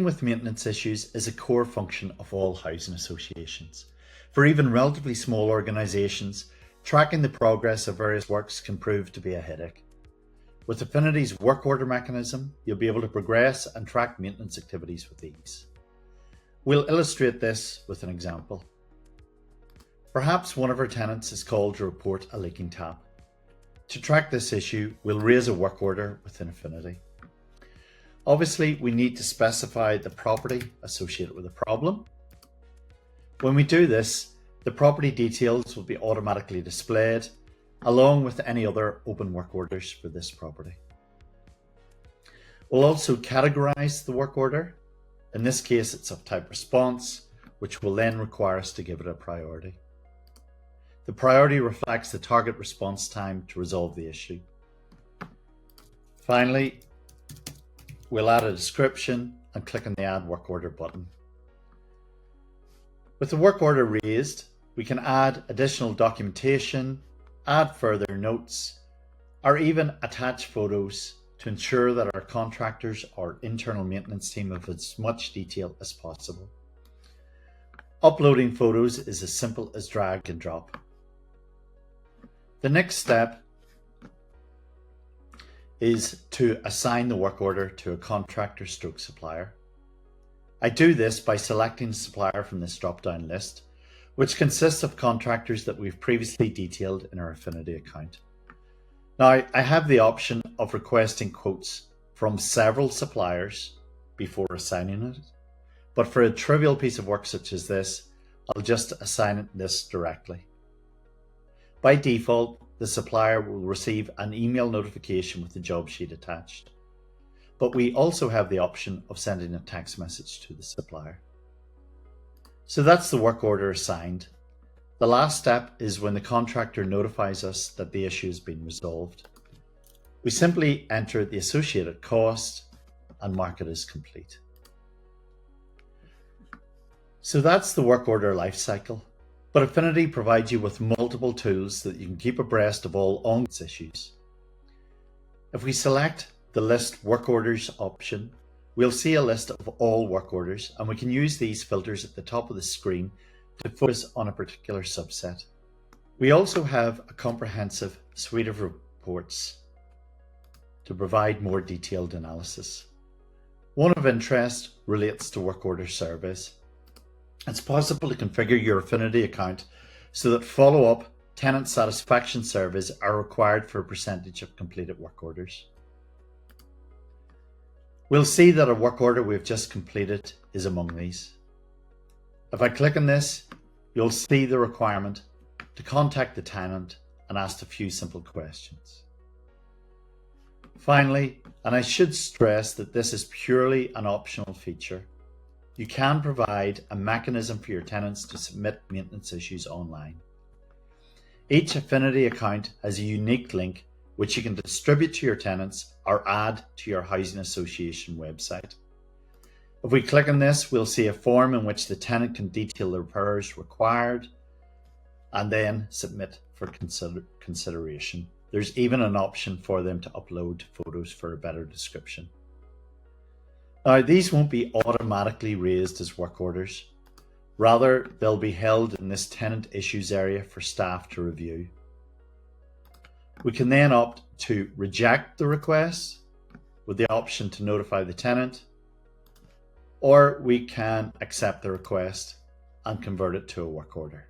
Dealing with maintenance issues is a core function of all housing associations. For even relatively small organisations, tracking the progress of various works can prove to be a headache. With Affinity's work order mechanism, you'll be able to progress and track maintenance activities with ease. We'll illustrate this with an example. Perhaps one of our tenants is called to report a leaking tap. To track this issue, we'll raise a work order within Affinity. Obviously, we need to specify the property associated with the problem. When we do this, the property details will be automatically displayed, along with any other open work orders for this property. We'll also categorize the work order. In this case, it's of type response, which will then require us to give it a priority. The priority reflects the target response time to resolve the issue. Finally, we'll add a description and click on the Add Work Order button. With the work order raised, we can add additional documentation, add further notes, or even attach photos to ensure that our contractors or internal maintenance team have as much detail as possible. Uploading photos is as simple as drag and drop. The next step is to assign the work order to a contractor / supplier. I do this by selecting a supplier from this drop-down list, which consists of contractors that we've previously detailed in our Affinity account. Now, I have the option of requesting quotes from several suppliers before assigning it, but for a trivial piece of work such as this, I'll just assign this directly. By default, the supplier will receive an email notification with the job sheet attached, but we also have the option of sending a text message to the supplier. So that's the work order assigned. The last step is when the contractor notifies us that the issue has been resolved. We simply enter the associated cost and mark it as complete. So that's the work order lifecycle. But Affinity provides you with multiple tools so that you can keep abreast of all ongoing issues. If we select the List Work Orders option, we'll see a list of all work orders, and we can use these filters at the top of the screen to focus on a particular subset. We also have a comprehensive suite of reports to provide more detailed analysis. One of interest relates to work order surveys. It's possible to configure your Affinity account so that follow-up tenant satisfaction surveys are required for a percentage of completed work orders. We'll see that a work order we've just completed is among these. If I click on this, you'll see the requirement to contact the tenant and ask a few simple questions. Finally, and I should stress that this is purely an optional feature, you can provide a mechanism for your tenants to submit maintenance issues online. Each Affinity account has a unique link which you can distribute to your tenants or add to your housing association website. If we click on this, we'll see a form in which the tenant can detail the repairs required and then submit for consideration. There's even an option for them to upload photos for a better description. Now, these won't be automatically raised as work orders. Rather, they'll be held in this tenant issues area for staff to review. We can then opt to reject the request with the option to notify the tenant, or we can accept the request and convert it to a work order.